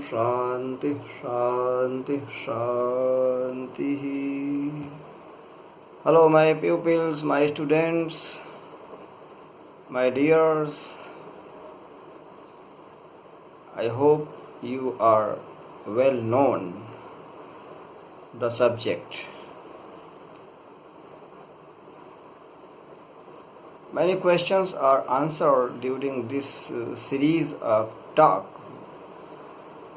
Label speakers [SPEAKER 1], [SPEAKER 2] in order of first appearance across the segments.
[SPEAKER 1] Shanti Shanti Shanti. Hello my pupils, my students, my dears. I hope you are well known the subject. Many questions are answered during this series of talk,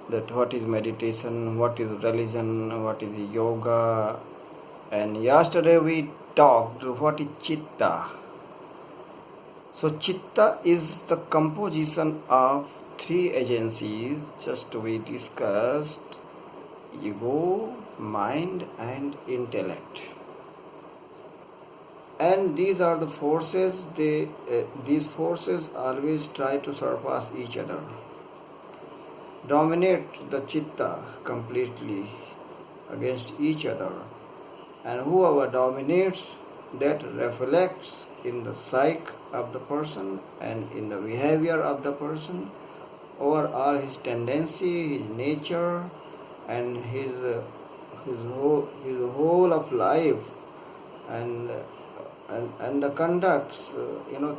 [SPEAKER 1] that what is meditation, what is religion, what is yoga, and yesterday we talked what is Chitta. So Chitta is the composition of three agencies, just we discussed: ego, mind and intellect. And these are the forces, these forces always try to surpass each other, dominate the Chitta completely against each other, and whoever dominates, that reflects in the psyche of the person and in the behavior of the person, overall his tendency, his nature, and his whole of life, and the conducts,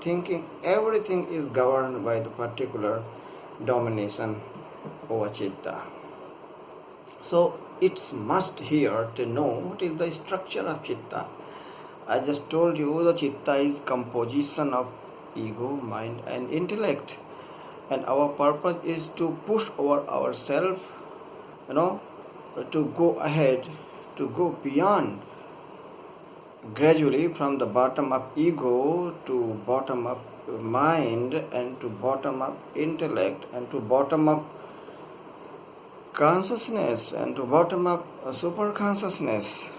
[SPEAKER 1] thinking, everything is governed by the particular domination over Chitta. So it's must here to know what is the structure of Chitta. I just told you the Chitta is composition of ego, mind and intellect, and our purpose is to push over ourselves, to go ahead, to go beyond, gradually from the bottom up ego to bottom up mind and to bottom up intellect and to bottom up consciousness and to bottom up super consciousness.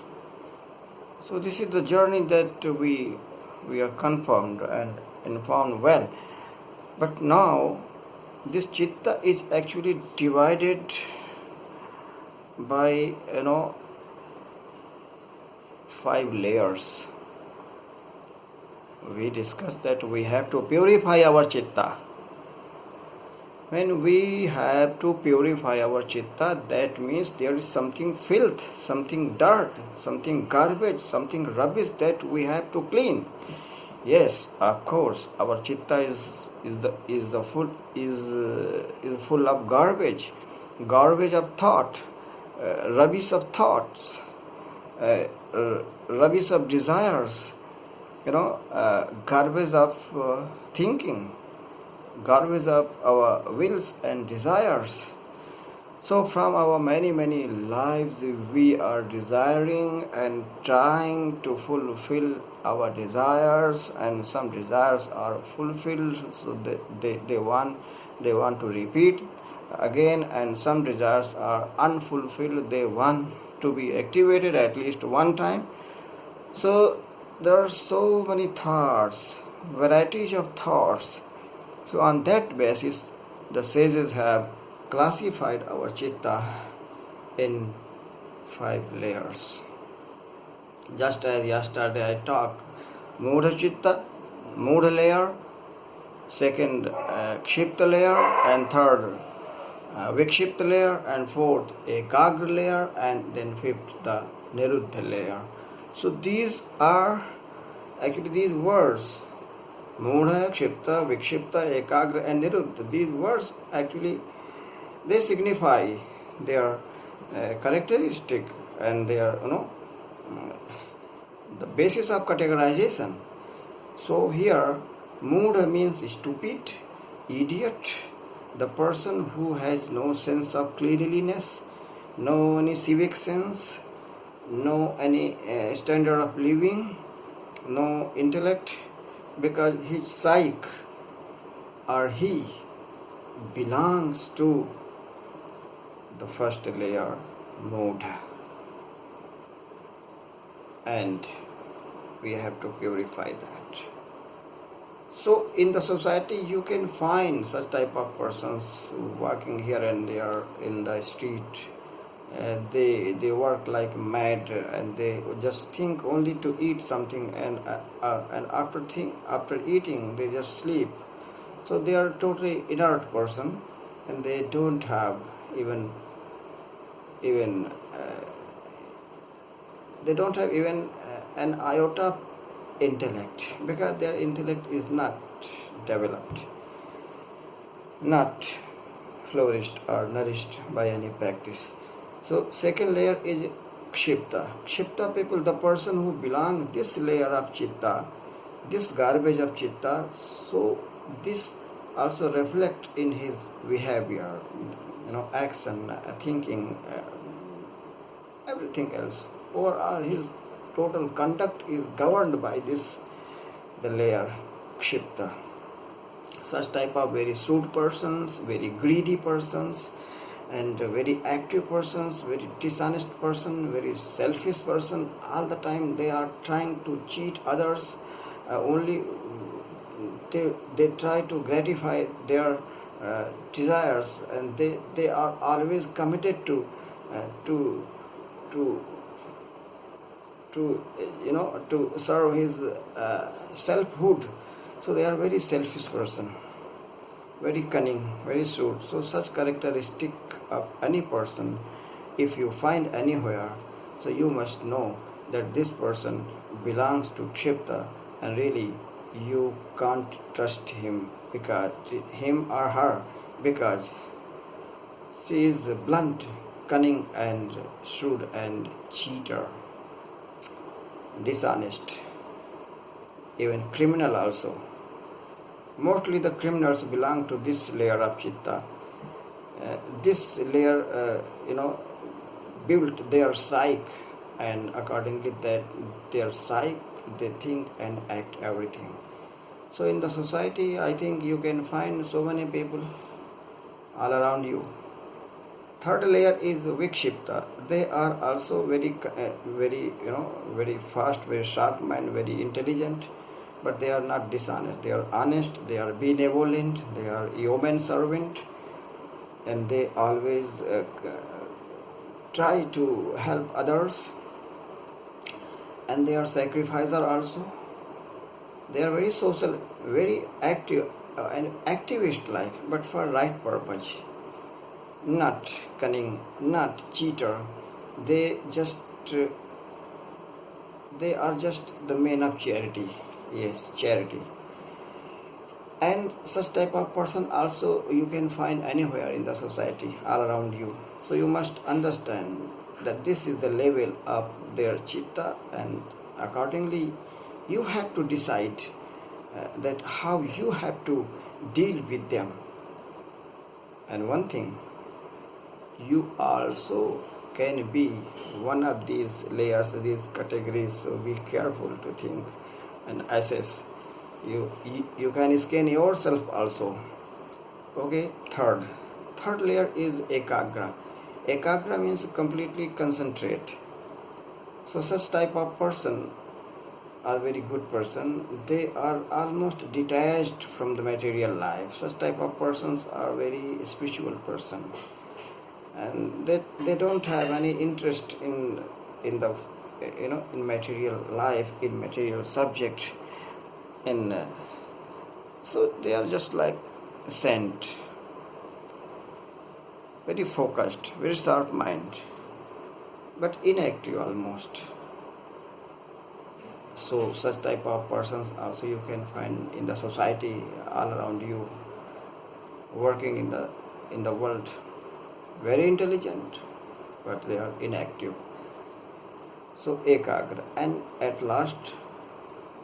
[SPEAKER 1] So this is the journey that we are confirmed and informed well. But now this Chitta is actually divided by 5 layers. We discussed that we have to purify our Chitta. When we have to purify our Chitta, that means there is something filth, something dirt, something garbage, something rubbish that we have to clean. Yes, of course, our Chitta is full of garbage of thought, rubbish of thoughts, rubbish of desires, garbage of thinking, garbage of our wills and desires. So from our many lives we are desiring and trying to fulfill our desires, and some desires are fulfilled, so they want to repeat again, and some desires are unfulfilled, they want to be activated at least one time. So there are so many thoughts, varieties of thoughts. So on that basis, the sages have classified our Chitta in 5 layers. Just as yesterday I talked, Mudha Chitta, Mudha layer, second Kshipta layer, and third Vikshipta layer, and fourth Ekagra layer, and then fifth the Niruddha layer. So these are actually these words, Mudha, Kshipta, Vikshipta, Ekagra and Niruddha. These words actually, they signify their characteristic and their, the basis of categorization. So here, Mudha means stupid, idiot, the person who has no sense of cleanliness, no any civic sense, no any standard of living, no intellect, because his psyche or he belongs to the first layer, Mudha, and we have to purify that. So in the society you can find such type of persons walking here and there in the street. They work like mad, and they just think only to eat something, and after eating they just sleep. So they are totally inert person, and they don't have even even they don't have even an iota of intellect, because their intellect is not developed, not flourished or nourished by any practice. So second layer is Kshipta. Kshipta people, the person who belong this layer of Chitta, this garbage of Chitta, so this also reflect in his behavior, action, thinking, everything else. Overall, his total conduct is governed by this, the layer Kshipta. Such type of very shrewd persons, very greedy persons, and very active persons, very dishonest person, very selfish person, all the time they are trying to cheat others, only they try to gratify their desires, and they are always committed to to to to serve his selfhood. So they are very selfish person, very cunning, very shrewd. So such characteristic of any person, if you find anywhere, so you must know that this person belongs to Kshipta, and really you can't trust him, because him or her, because she is blunt, cunning and shrewd and cheater, dishonest, even criminal also. Mostly the criminals belong to this layer of Chitta. This layer, built their psyche, and accordingly that their psyche, they think and act everything. So in the society, I think you can find so many people all around you. Third layer is Vikshipta. They are also very fast, very sharp mind, very intelligent, but they are not dishonest. They are honest, they are benevolent, they are yeoman servant, and they always try to help others, and they are sacrificer also. They are very social, very active, and activist like, but for right purpose, not cunning, not cheater. They are just the men of charity. Yes, charity. And such type of person also you can find anywhere in the society, all around you. So you must understand that this is the level of their Chitta, and accordingly you have to decide that how you have to deal with them. And one thing, you also can be one of these layers, these categories, so be careful to think and assess. You can scan yourself also. Okay, third layer is Ekagra. Ekagra means completely concentrate. So such type of person are very good person. They are almost detached from the material life. Such type of persons are very spiritual person, and they don't have any interest in the in material life, in material subject, and so they are just like sand, very focused, very sharp mind, but inactive almost. So such type of persons also you can find in the society all around you, working in the world, very intelligent, but they are inactive. So Ekagra, and at last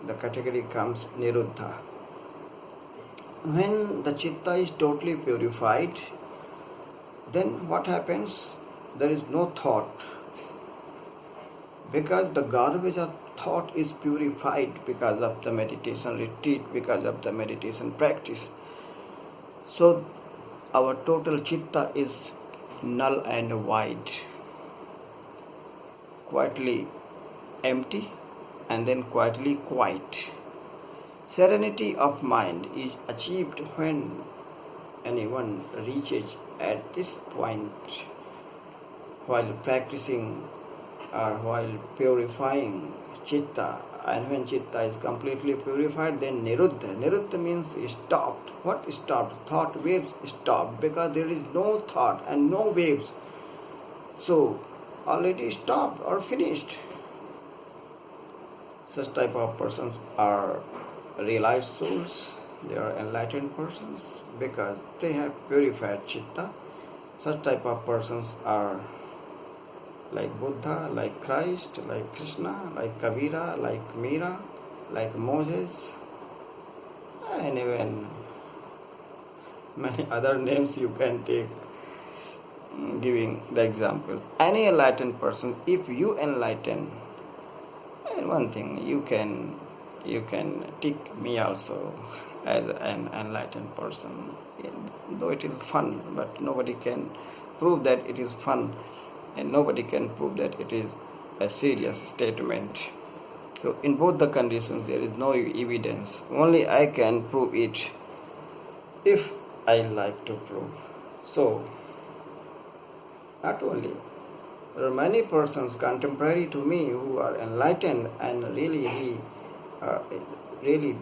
[SPEAKER 1] the category comes Niruddha. When the Chitta is totally purified, then what happens? There is no thought, because the garbage of thought is purified because of the meditation retreat, because of the meditation practice. So our total Chitta is null and void, quietly empty, and then quietly quiet. Serenity of mind is achieved when anyone reaches at this point while practicing or while purifying Chitta And when Chitta is completely purified, then Niruddha. Niruddha means stopped. What stopped? Thought waves stopped, because there is no thought and no waves. So already stopped or finished. Such type of persons are realized souls. They are enlightened persons because they have purified Chitta. Such type of persons are like Buddha, like Christ, like Krishna, like Kabira, like Meera, like Moses, and even many other names you can take, giving the examples. Any enlightened person, if you enlighten, and one thing you can tick me also as an enlightened person, though it is fun, but nobody can prove that it is fun, and nobody can prove that it is a serious statement. So in both the conditions there is no evidence. Only I can prove it if I like to prove. So not only, there are many persons contemporary to me who are enlightened, and really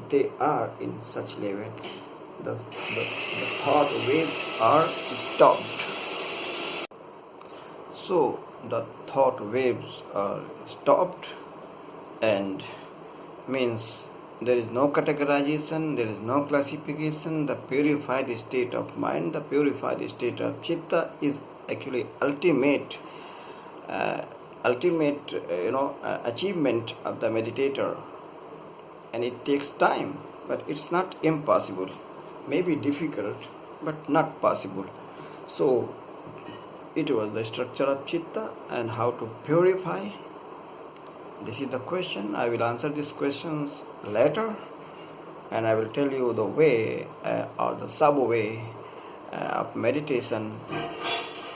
[SPEAKER 1] they are in such level. The thought waves are stopped. So the thought waves are stopped, and means there is no categorization, there is no classification. The purified state of mind, the purified state of Chitta is actually ultimate achievement of the meditator, and it takes time, but it's not impossible. Maybe difficult, but not possible. So it was the structure of Chitta and how to purify. This is the question. I will answer these questions later, and I will tell you the way or the sub-way of meditation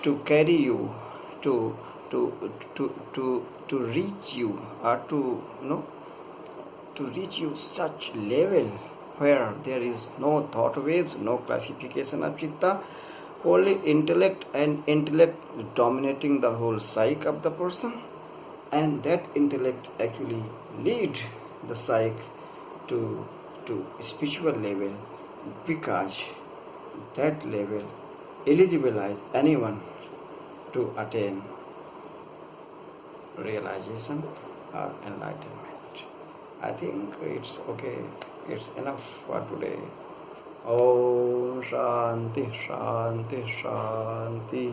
[SPEAKER 1] to carry you to reach you, or to reach you such level where there is no thought waves, no classification of Chitta, only intellect, and intellect dominating the whole psyche of the person, and that intellect actually lead the psyche to spiritual level, because that level eligibilize anyone to attain realization or enlightenment. I think it's okay. It's enough for today. Om Shanti Shanti Shanti.